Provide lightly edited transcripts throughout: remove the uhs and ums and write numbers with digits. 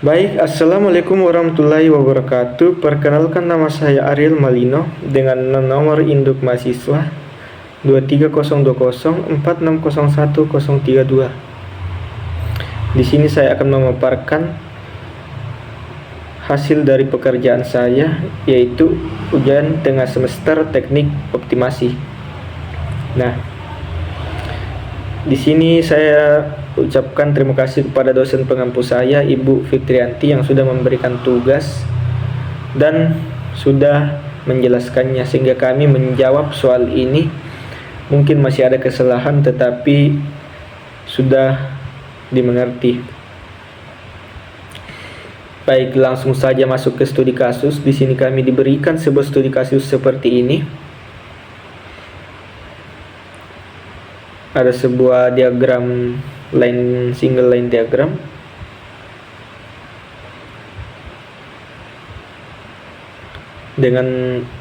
Baik, Assalamualaikum warahmatullahi wabarakatuh. Perkenalkan, nama saya Ariel Malino dengan nomor induk mahasiswa 23020460132. Di sini saya akan memaparkan hasil dari pekerjaan saya, yaitu ujian tengah semester teknik optimasi. Nah, di sini saya ucapkan terima kasih kepada dosen pengampu saya, Ibu Fitrianti, yang sudah memberikan tugas dan sudah menjelaskannya sehingga kami menjawab soal ini. Mungkin masih ada kesalahan tetapi sudah dimengerti. Baik, langsung saja masuk ke studi kasus. Di sini kami diberikan sebuah studi kasus seperti ini. Ada sebuah diagram single line diagram. Dengan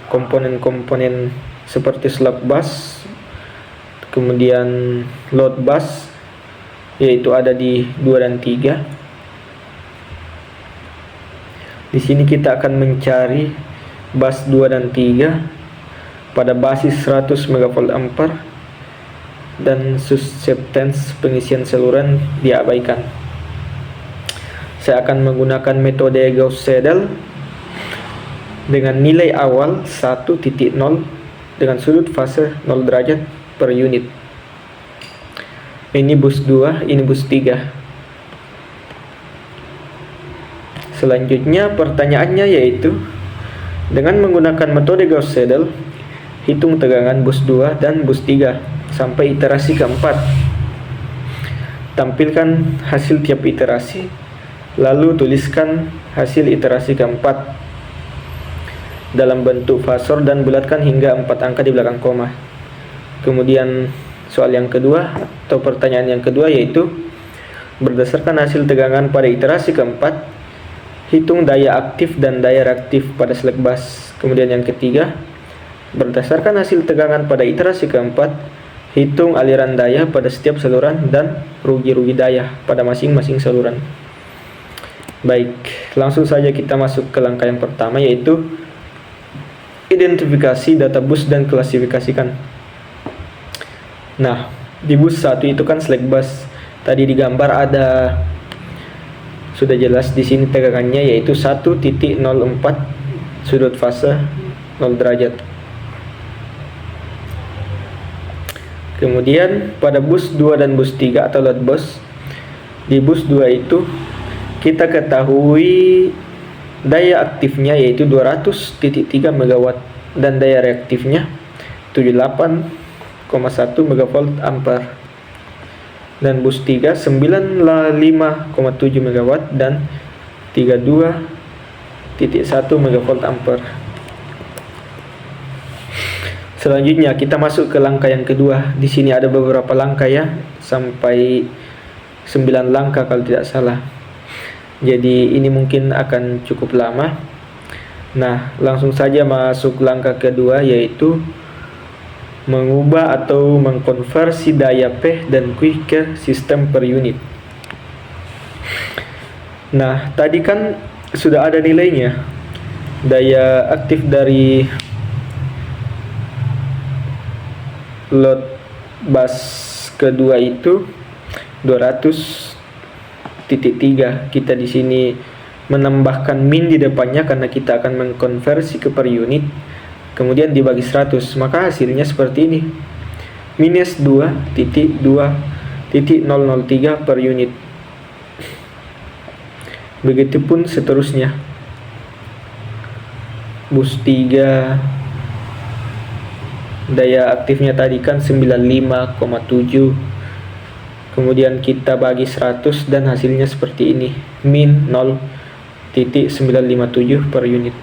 komponen-komponen seperti slack bus, kemudian load bus, yaitu ada di 2 dan 3. Di sini kita akan mencari bus 2 dan 3 pada basis 100 MV ampere dan susceptance pengisian saluran diabaikan. Saya akan menggunakan metode Gauss-Seidel dengan nilai awal 1.0 dengan sudut fase 0 derajat per unit. Ini bus 2, ini bus 3. Selanjutnya pertanyaannya yaitu, dengan menggunakan metode Gauss-Seidel, hitung tegangan bus 2 dan bus 3 sampai iterasi keempat. Tampilkan hasil tiap iterasi, lalu tuliskan hasil iterasi keempat dalam bentuk fasor dan bulatkan hingga 4 angka di belakang koma. Kemudian soal yang kedua atau pertanyaan yang kedua yaitu, berdasarkan hasil tegangan pada iterasi keempat, hitung daya aktif dan daya reaktif pada slack bus. Kemudian yang ketiga, berdasarkan hasil tegangan pada iterasi keempat, hitung aliran daya pada setiap saluran dan rugi-rugi daya pada masing-masing saluran. Baik, langsung saja kita masuk ke langkah yang pertama, yaitu identifikasi data bus dan klasifikasikan. Nah, di bus 1 itu kan slack bus. Tadi di gambar ada, sudah jelas di sini tegangannya yaitu 1.04 sudut fase 0 derajat. Kemudian pada bus 2 dan bus 3 atau load bus, di bus 2 itu kita ketahui daya aktifnya yaitu 200.3 MW dan daya reaktifnya 78,1 MV ampere. Dan bus 3 95,7 MW dan 32.1 MV ampere. Selanjutnya kita masuk ke langkah yang kedua. Di sini ada beberapa langkah ya, sampai 9 langkah kalau tidak salah. Jadi ini mungkin akan cukup lama. Nah, langsung saja masuk langkah kedua, yaitu mengubah atau mengkonversi daya P dan Q ke sistem per unit. Nah, tadi kan sudah ada nilainya. Daya aktif dari load bus kedua itu 200.3. Kita di sini menambahkan min di depannya karena kita akan mengkonversi ke per unit. Kemudian dibagi 100, maka hasilnya seperti ini, minus 2.2.003 per unit. Begitupun seterusnya. Bus 3 daya aktifnya tadi kan 95,7, kemudian kita bagi 100 dan hasilnya seperti ini, min 0.957 per unit.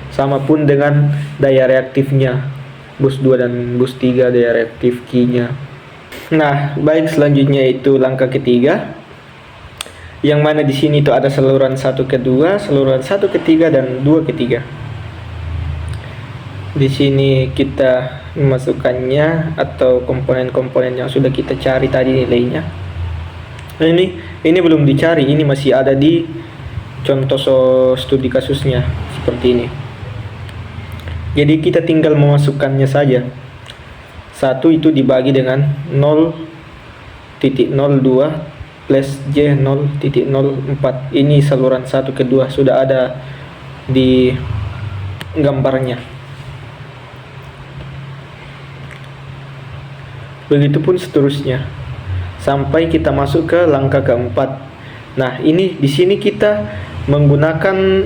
Sama pun dengan daya reaktifnya, bus 2 dan bus 3 daya reaktif Q-nya. Nah, baik, selanjutnya itu langkah ketiga, yang mana di sini itu ada saluran 1 ke 2, saluran 1 ke 3 dan 2 ke 3. Di sini kita memasukkannya atau komponen-komponen yang sudah kita cari tadi nilainya. Nah, ini Ini belum dicari, ini masih ada di contoh studi kasusnya seperti ini. Jadi kita tinggal memasukkannya saja. 1 itu dibagi dengan 0.02 plus J 0.04. Ini saluran 1 ke 2 sudah ada di gambarnya. Begitupun seterusnya sampai kita masuk ke langkah keempat. Nah, ini di sini kita menggunakan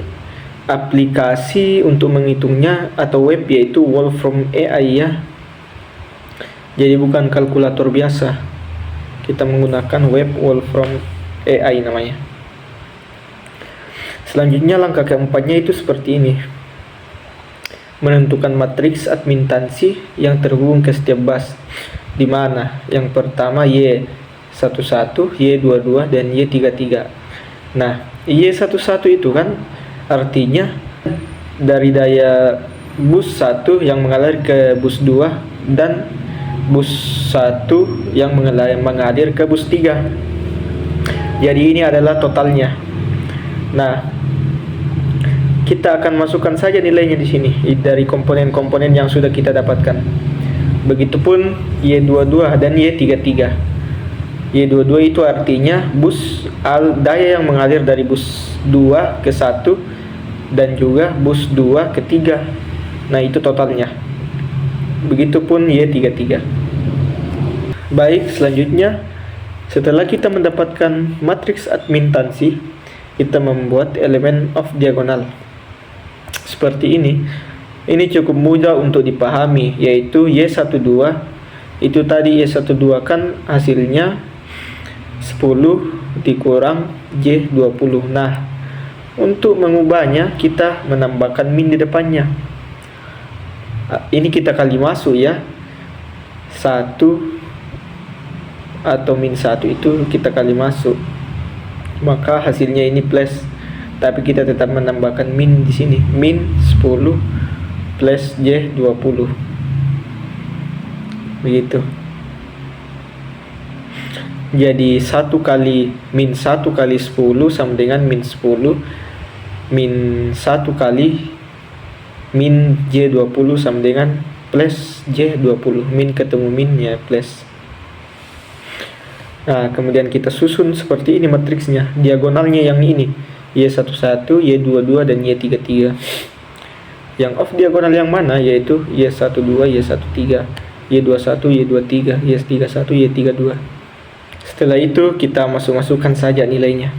aplikasi untuk menghitungnya atau web, yaitu Wolfram AI ya. Jadi bukan kalkulator biasa. Kita menggunakan web Wolfram AI namanya. Selanjutnya langkah keempatnya itu seperti ini. Menentukan matriks admintansi yang terhubung ke setiap bus, di mana yang pertama Y11, Y22 dan Y33. Nah, Y11 itu kan artinya dari daya bus 1 yang mengalir ke bus 2 dan bus 1 yang mengalir ke bus 3. Jadi ini adalah totalnya. Nah, kita akan masukkan saja nilainya di sini dari komponen-komponen yang sudah kita dapatkan. Begitupun Y22 dan Y33. Y22 itu artinya daya yang mengalir dari bus 2 ke 1 dan juga bus 2 ke 3. Nah, itu totalnya. Begitupun Y33. Baik, selanjutnya setelah kita mendapatkan matriks admintansi, kita membuat elemen of diagonal seperti ini. Ini cukup mudah untuk dipahami, yaitu Y12 itu tadi Y12 kan hasilnya 10 dikurang J20. Nah, untuk mengubahnya kita menambahkan min di depannya. Ini kita kali masuk ya. 1 atau min 1 itu kita kali masuk. Maka hasilnya ini plus. Tapi kita tetap menambahkan min di sini. Min 10 plus J20. Begitu. Jadi 1 kali min 1 kali 10 sama dengan min 10. Min 1 kali min J20 sama dengan plus J20. Min ketemu min ya plus. Nah, kemudian kita susun seperti ini matriksnya. Diagonalnya yang ini, Y11, Y22 dan Y33. Yang off diagonal yang mana? Yaitu Y12, Y13, Y21, Y23, Y31, Y32. Setelah itu kita masukkan saja nilainya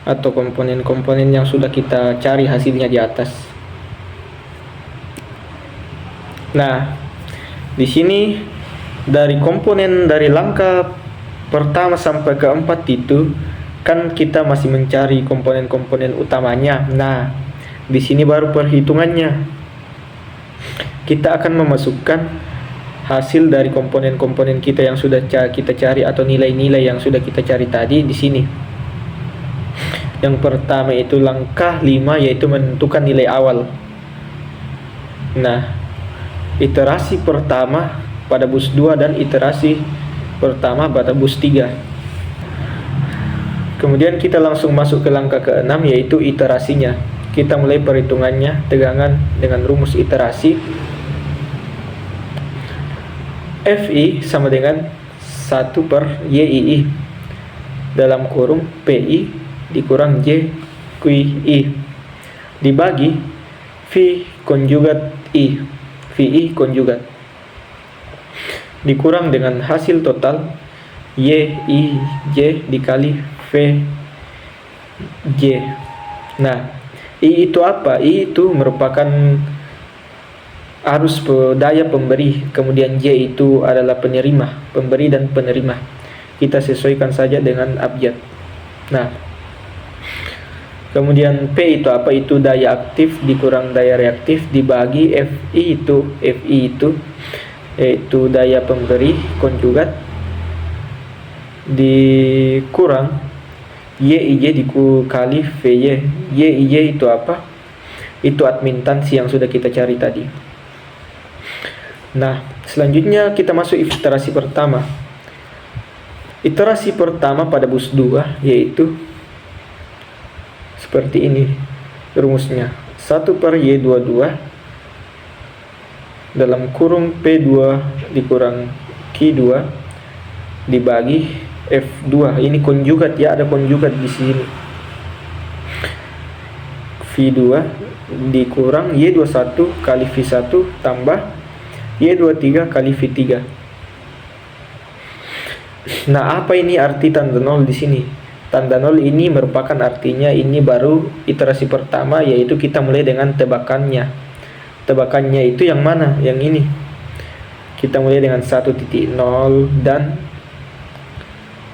atau komponen-komponen yang sudah kita cari hasilnya di atas. Nah, di sini dari komponen dari langkah pertama sampai keempat itu kan kita masih mencari komponen-komponen utamanya. Nah, di sini baru perhitungannya. Kita akan memasukkan hasil dari komponen-komponen kita yang sudah kita cari atau nilai-nilai yang sudah kita cari tadi di sini. Yang pertama itu langkah 5, yaitu menentukan nilai awal. Nah, iterasi pertama pada bus 2 dan iterasi pertama pada bus 3. Kemudian kita langsung masuk ke langkah ke-6, yaitu iterasinya. Kita mulai perhitungannya tegangan dengan rumus iterasi. FI sama dengan 1 per YII dalam kurung PI dikurang JQI dibagi V konjugat I, VI konjugat dikurang dengan hasil total YIJ dikali VJ. Nah, I itu apa? I itu merupakan arus daya pemberi, kemudian J itu adalah penerima, pemberi dan penerima. Kita sesuaikan saja dengan abjad. Nah, kemudian P itu apa? Itu daya aktif dikurang daya reaktif dibagi FI itu yaitu daya pemberi konjugat dikurang YIJ dikali VY. YIJ itu apa? Itu admintansi yang sudah kita cari tadi. Nah, selanjutnya kita masuk iterasi pertama. Iterasi pertama pada bus 2 yaitu seperti ini rumusnya. 1 per Y22 dalam kurung P2 dikurang Q2 dibagi F2. Ini konjugat ya, ada konjugat di sini. V2 dikurang Y21 kali V1 tambah Y23 kali V3. Nah, apa ini arti tanda nol di sini? Tanda nol ini merupakan artinya ini baru iterasi pertama, yaitu kita mulai dengan tebakannya. Tebakannya itu yang mana? Yang ini. Kita mulai dengan 1.0 dan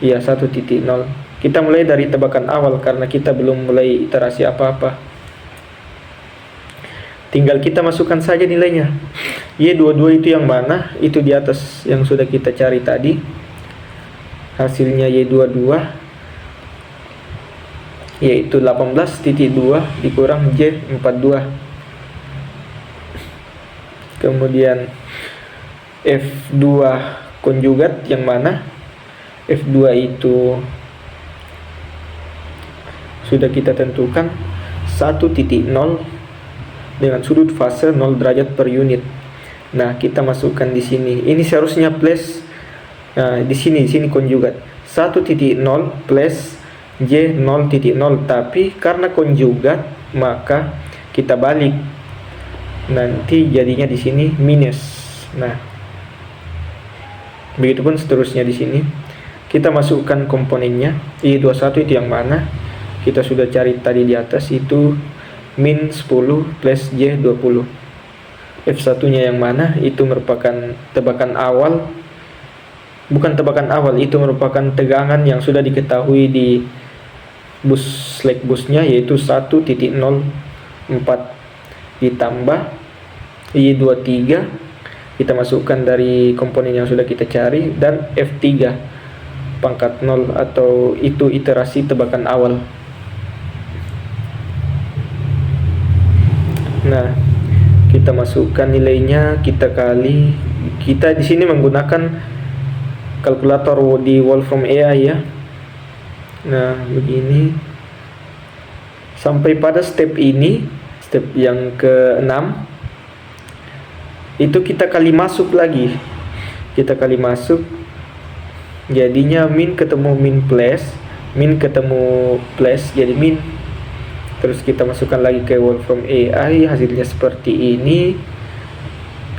1.0. Kita mulai dari tebakan awal karena kita belum mulai iterasi apa-apa. Tinggal kita masukkan saja nilainya. Y22 itu yang mana? Itu di atas yang sudah kita cari tadi. Hasilnya Y22 yaitu 18.2 dikurang J42. Kemudian F2 konjugat yang mana? F2 itu sudah kita tentukan 1.0 dengan sudut fase 0 derajat per unit. Nah, kita masukkan di sini. Ini seharusnya plus. Nah, di sini konjugat 1.0 plus J 0.0, tapi karena konjugat maka kita balik. Nanti jadinya di sini minus. Nah, begitupun seterusnya di sini. Kita masukkan komponennya. I21 itu yang mana? Kita sudah cari tadi di atas, itu min 10 plus J20. F1-nya yang mana? Itu merupakan tebakan awal. Bukan tebakan awal, itu merupakan tegangan yang sudah diketahui di slack busnya, yaitu 1.04 ditambah Y23 kita masukkan dari komponen yang sudah kita cari, dan F3 pangkat 0 atau itu iterasi tebakan awal. Nah, kita masukkan nilainya, kita di sini menggunakan kalkulator di Wolfram AI ya. Nah, begini sampai pada step ini, step yang ke-6 itu kita kali masuk lagi. Kita kali masuk, jadinya min ketemu min plus, min ketemu plus jadi min. Terus kita masukkan lagi ke Wolfram AI, hasilnya seperti ini.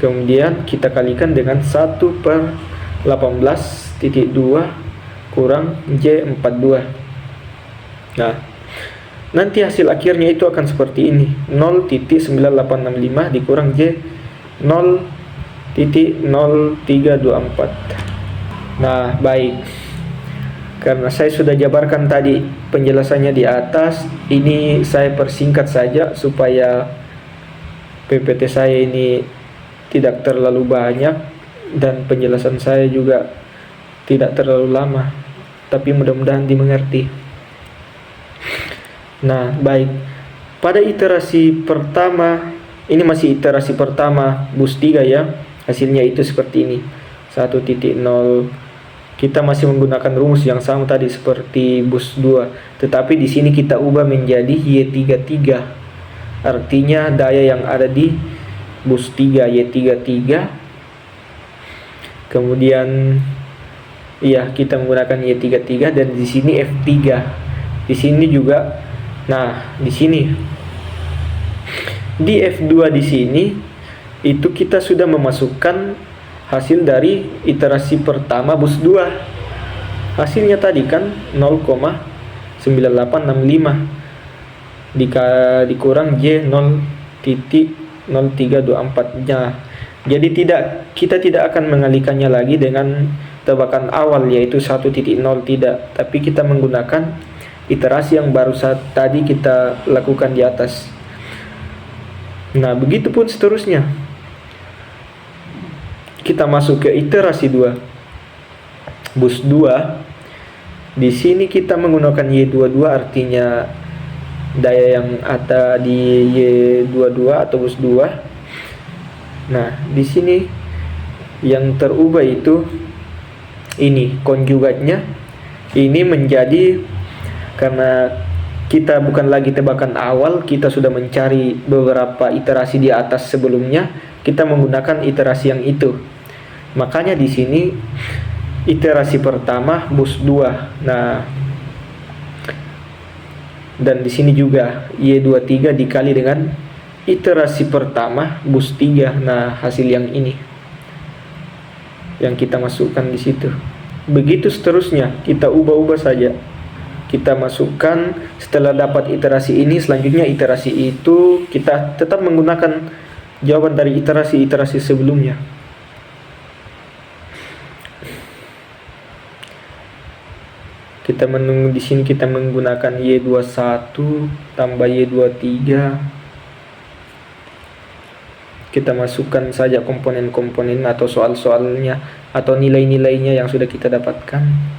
Kemudian kita kalikan dengan 1 per 18.2 kurang J42. Nah, nanti hasil akhirnya itu akan seperti ini, 0.9865 dikurang J 0.0324. Nah, baik. Karena saya sudah jabarkan tadi penjelasannya di atas, ini saya persingkat saja supaya PPT saya ini tidak terlalu banyak dan penjelasan saya juga tidak terlalu lama, tapi mudah-mudahan dimengerti. Nah, baik. Pada iterasi pertama, ini masih iterasi pertama bus 3 ya. Hasilnya itu seperti ini. 1.0. Kita masih menggunakan rumus yang sama tadi seperti bus 2, tetapi di sini kita ubah menjadi Y33. Artinya daya yang ada di bus 3 Y33. Kemudian kita menggunakan Y33 dan di sini F3. Di sini juga. Nah, di sini di F2 di sini itu kita sudah memasukkan hasil dari iterasi pertama bus 2. Hasilnya tadi kan 0,9865 dikurang J 0.0324-nya. Jadi kita tidak akan mengalihkannya lagi dengan tebakan awal yaitu 1.0, tidak, tapi kita menggunakan iterasi yang baru saat tadi kita lakukan di atas. Nah, begitupun seterusnya. Kita masuk ke iterasi 2. Bus 2. Di sini kita menggunakan Y22, artinya daya yang ada di Y22 atau bus 2. Nah, di sini yang terubah itu ini konjugatnya Ini menjadi karena kita bukan lagi tebakan awal, kita sudah mencari beberapa iterasi di atas sebelumnya, kita menggunakan iterasi yang itu. Makanya di sini iterasi pertama bus 2. Nah, dan di sini juga Y23 dikali dengan iterasi pertama bus 3. Nah, hasil yang ini yang kita masukkan di situ. Begitu seterusnya, kita ubah-ubah saja. Kita masukkan setelah dapat iterasi ini, selanjutnya iterasi itu kita tetap menggunakan jawaban dari iterasi-iterasi sebelumnya. Kita menunggu di sini, kita menggunakan Y21 tambah Y23. Kita masukkan saja komponen-komponen atau soal-soalnya atau nilai-nilainya yang sudah kita dapatkan.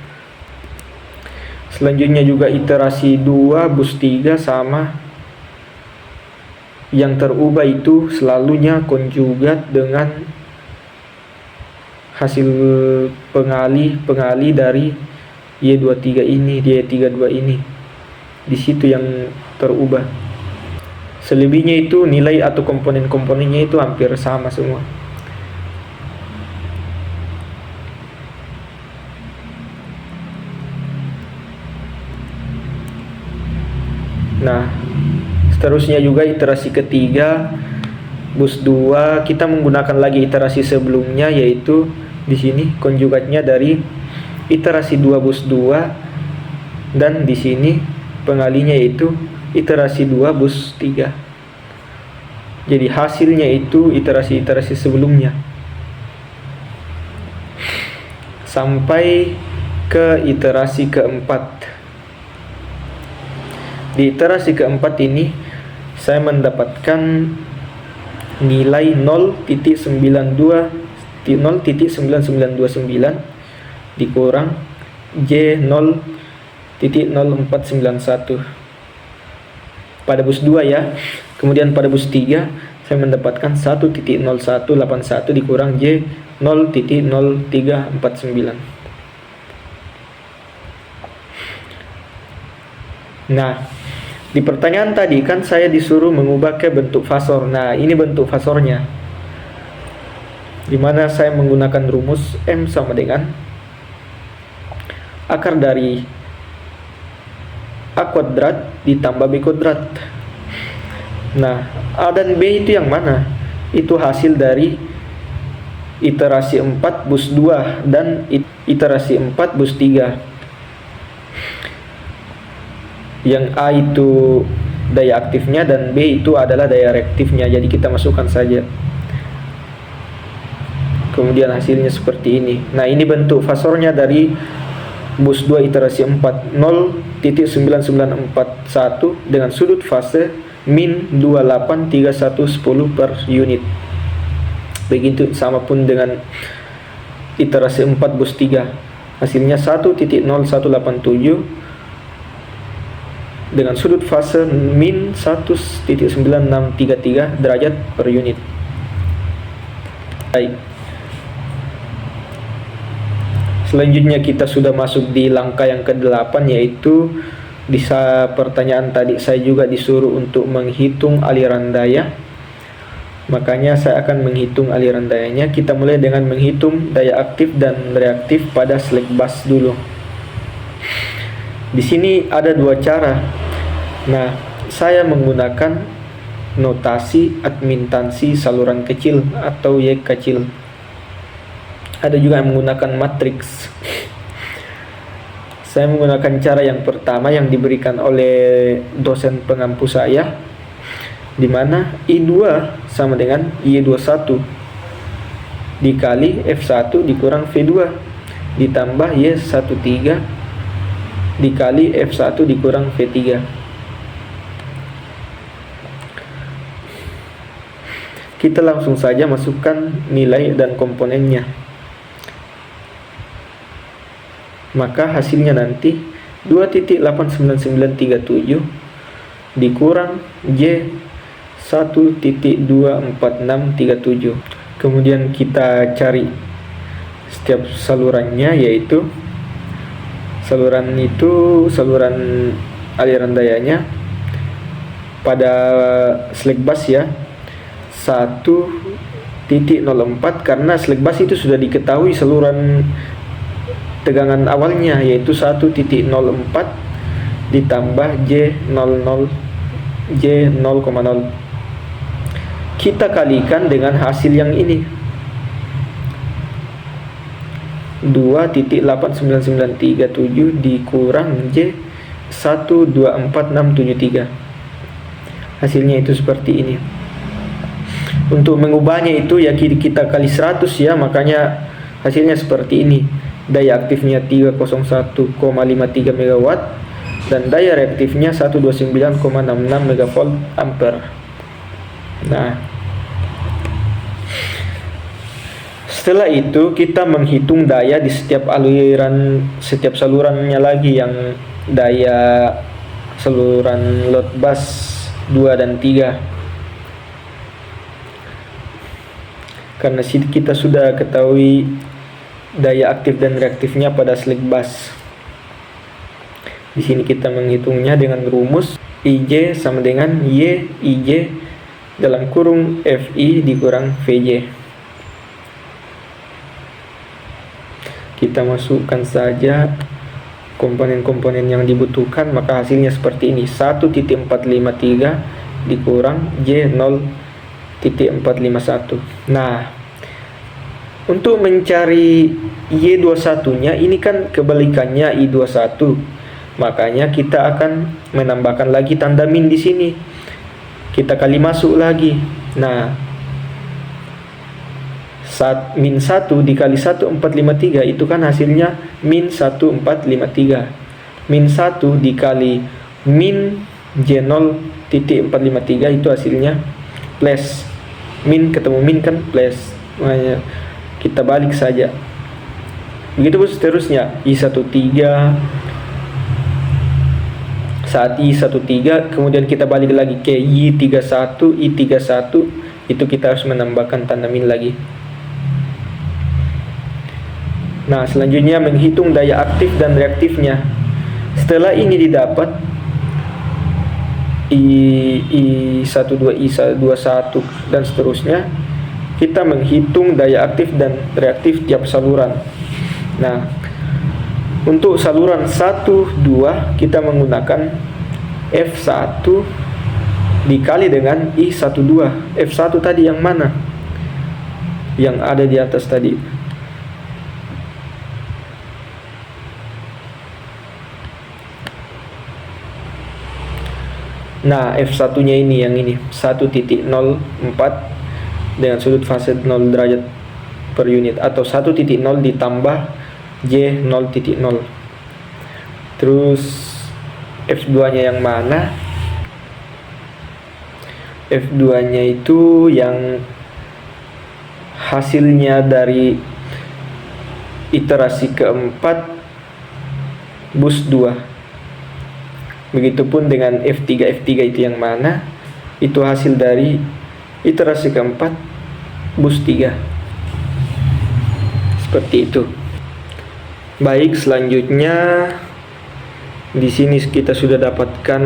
Selanjutnya juga iterasi 2 bus 3 sama. Yang terubah itu selalunya konjugat dengan hasil pengali dari Y23 ini, Y32 ini. Di situ yang terubah. Selebihnya itu nilai atau komponen-komponennya itu hampir sama semua. Nah, seterusnya juga iterasi ketiga bus 2, kita menggunakan lagi iterasi sebelumnya, yaitu di sini konjugatnya dari iterasi 2 bus 2, dan di sini pengalinya yaitu iterasi 2 bus 3. Jadi hasilnya itu iterasi-iterasi sebelumnya sampai ke iterasi keempat. Di iterasi keempat ini saya mendapatkan nilai 0.929 dikurang J0.0491 pada bus 2 ya. Kemudian pada bus 3 saya mendapatkan 1.0181 dikurang J0.0349. Nah, di pertanyaan tadi kan saya disuruh mengubah ke bentuk fasor. Nah, ini bentuk fasornya, dimana saya menggunakan rumus M sama dengan akar dari A kuadrat ditambah B kuadrat. Nah, A dan B itu yang mana? Itu hasil dari iterasi 4 bus 2 dan iterasi 4 bus 3. Yang A itu daya aktifnya dan B itu adalah daya reaktifnya. Jadi kita masukkan saja. Kemudian hasilnya seperti ini. Nah, ini bentuk fasornya dari bus 2 iterasi 4, 0.9941 dengan sudut fase min 283110 per unit. Begitu sama pun dengan iterasi 4 bus 3. Hasilnya 1.0187 dengan sudut fase min 1.9633 derajat per unit. Baik. Selanjutnya kita sudah masuk di langkah yang ke-8, yaitu di pertanyaan tadi saya juga disuruh untuk menghitung aliran daya. Makanya saya akan menghitung aliran dayanya. Kita mulai dengan menghitung daya aktif dan reaktif pada slack bus dulu. Di sini ada dua cara. Nah, saya menggunakan notasi admintansi saluran kecil atau Y kecil. Ada juga yang menggunakan matriks. Saya menggunakan cara yang pertama yang diberikan oleh dosen pengampu saya, di mana I2 sama dengan Y21 dikali F1 dikurang V2 ditambah Y13 dikali F1 dikurang V3. Kita langsung saja masukkan nilai dan komponennya. Maka hasilnya nanti 2.89937 dikurang J 1.24637. Kemudian kita cari setiap salurannya, yaitu Saluran itu saluran aliran dayanya pada slack bus ya 1.04, karena slack bus itu sudah diketahui saluran tegangan awalnya yaitu 1.04 ditambah J0,0. Kita kalikan dengan hasil yang ini 2.89937 dikurang J 124673. Hasilnya itu seperti ini. Untuk mengubahnya itu ya kita kali 100 ya, makanya hasilnya seperti ini. Daya aktifnya 301,53 MW dan daya reaktifnya 129,66 MV ampere. Nah, setelah itu kita menghitung daya di setiap salurannya lagi, yang daya saluran load bus 2 dan 3. Karena kita sudah ketahui daya aktif dan reaktifnya pada slack bus. Di sini kita menghitungnya dengan rumus IJ sama dengan Y IJ dalam kurung FI dikurang VJ. Kita masukkan saja komponen-komponen yang dibutuhkan, maka hasilnya seperti ini. 1.453 dikurang J0.451. Nah, untuk mencari Y21-nya ini kan kebalikannya I21. Makanya kita akan menambahkan lagi tanda min di sini. Kita kali masuk lagi. Nah, min 1 dikali 1453 itu kan hasilnya min 1453. Min 1 dikali min J0.453 itu hasilnya plus. Min ketemu min kan plus. Makanya kita balik saja. Begitu seterusnya. I13 saat I13 kemudian kita balik lagi ke I31 itu kita harus menambahkan tanda min lagi. Nah, selanjutnya menghitung daya aktif dan reaktifnya. Setelah ini didapat I12, I21 dan seterusnya, kita menghitung daya aktif dan reaktif tiap saluran. Nah, untuk saluran 1, 2 kita menggunakan F1 dikali dengan I12. F1 tadi yang mana? Yang ada di atas tadi. Nah, F1-nya ini yang ini 1.04 dengan sudut fase 0 derajat per unit, atau 1.0 ditambah J0.0. Terus F2-nya yang mana? F2-nya itu yang hasilnya dari iterasi keempat bus 2. Begitupun dengan F3 itu yang mana? Itu hasil dari iterasi keempat bus 3. Seperti itu. Baik, selanjutnya di sini kita sudah dapatkan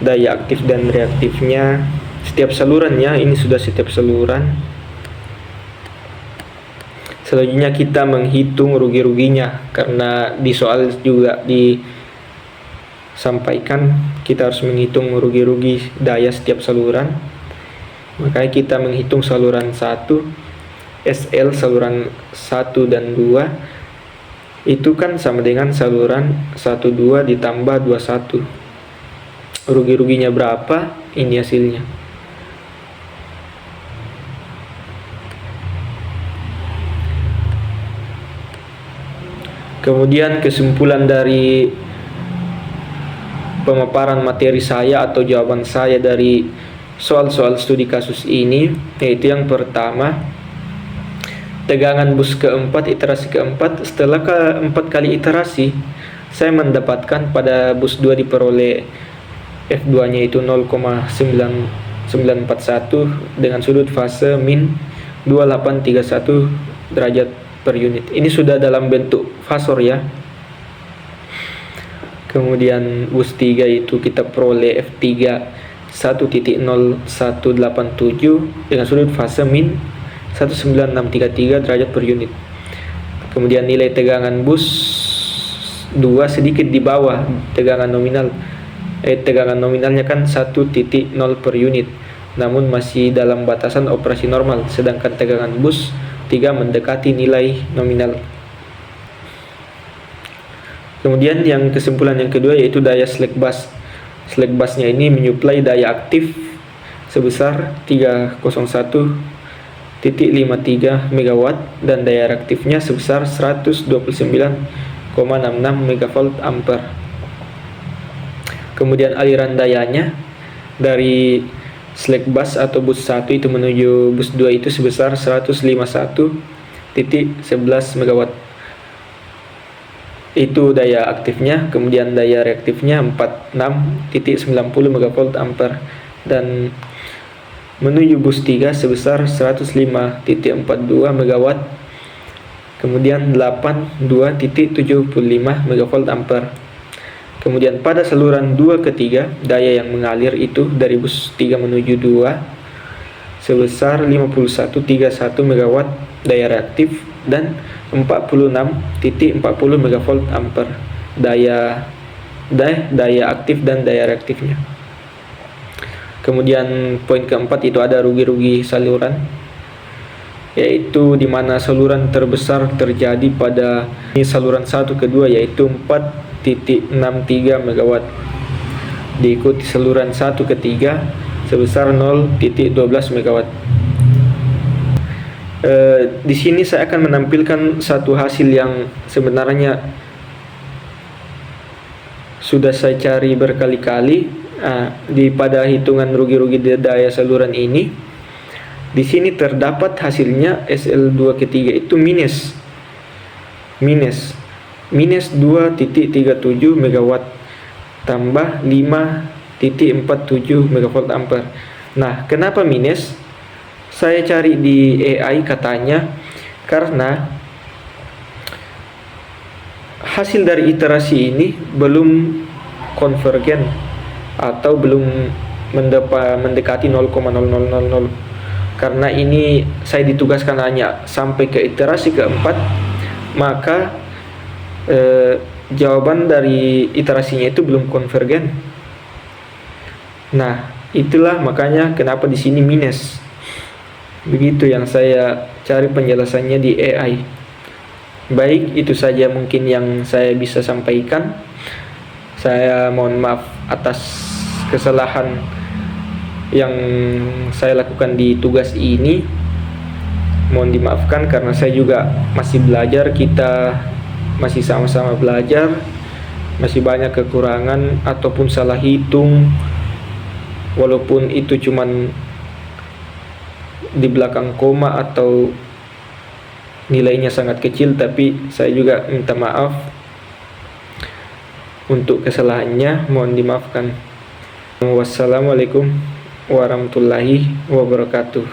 daya aktif dan reaktifnya setiap salurannya. Ini sudah setiap saluran. Selanjutnya kita menghitung rugi-ruginya, karena di soal juga disampaikan kita harus menghitung rugi-rugi daya setiap saluran. Makanya kita menghitung saluran 1 SL, saluran 1 dan 2 itu kan sama dengan saluran 12 ditambah 21. Rugi-ruginya berapa? Ini hasilnya. Kemudian kesimpulan dari pemaparan materi saya atau jawaban saya dari soal-soal studi kasus ini, yaitu yang pertama, tegangan bus keempat, iterasi keempat. Setelah keempat kali iterasi, saya mendapatkan pada bus 2 diperoleh F2 nya itu 0,9941 dengan sudut fase min 2831 derajat per unit. Ini sudah dalam bentuk fasor ya. Kemudian bus 3 itu kita peroleh F3 1.0187 dengan sudut fase min 19633 derajat per unit. Kemudian nilai tegangan bus 2 sedikit di bawah tegangan nominal. Tegangan nominalnya kan 1.0 per unit, namun masih dalam batasan operasi normal, sedangkan tegangan bus 3 mendekati nilai nominal. Kemudian yang kesimpulan yang kedua yaitu daya slack bus. Slack busnya ini menyuplai daya aktif sebesar 301.53 MW dan daya reaktifnya sebesar 129,66 MV ampere. Kemudian aliran dayanya dari slack bus atau bus 1 itu menuju bus 2 itu sebesar 151.11 MW. Itu daya aktifnya. Kemudian daya reaktifnya 46.90 MV ampere dan menuju bus 3 sebesar 105.42 MW. Kemudian 82.75 MV ampere. Kemudian pada saluran 2 ke 3 daya yang mengalir itu dari bus 3 menuju 2 sebesar 51.31 MW daya reaktif dan 46.40 MV ampere daya aktif dan daya reaktifnya. Kemudian poin keempat itu ada rugi-rugi saluran, yaitu di mana saluran terbesar terjadi pada saluran 1 ke 2 yaitu 4.63 MW, diikuti saluran 1 ke 3 sebesar 0.12 MW. Di sini saya akan menampilkan satu hasil yang sebenarnya sudah saya cari berkali-kali. Pada hitungan rugi-rugi daya saluran ini, di sini terdapat hasilnya SL2 ke 3 itu minus 2.37 MW tambah 5.47 MV ampere. Nah, kenapa minus? Saya cari di AI katanya karena hasil dari iterasi ini belum konvergen atau belum mendekati 0,0000. Karena ini saya ditugaskan hanya sampai ke iterasi keempat, maka jawaban dari iterasinya itu belum konvergen. Nah, itulah makanya kenapa di sini minus. Begitu yang saya cari penjelasannya di AI. Baik, itu saja mungkin yang saya bisa sampaikan. Saya mohon maaf atas kesalahan yang saya lakukan di tugas ini. Mohon dimaafkan karena saya juga masih belajar, kita masih sama-sama belajar, masih banyak kekurangan ataupun salah hitung, walaupun itu cuman di belakang koma atau nilainya sangat kecil, tapi saya juga minta maaf untuk kesalahannya, mohon dimaafkan. Wassalamualaikum warahmatullahi wabarakatuh.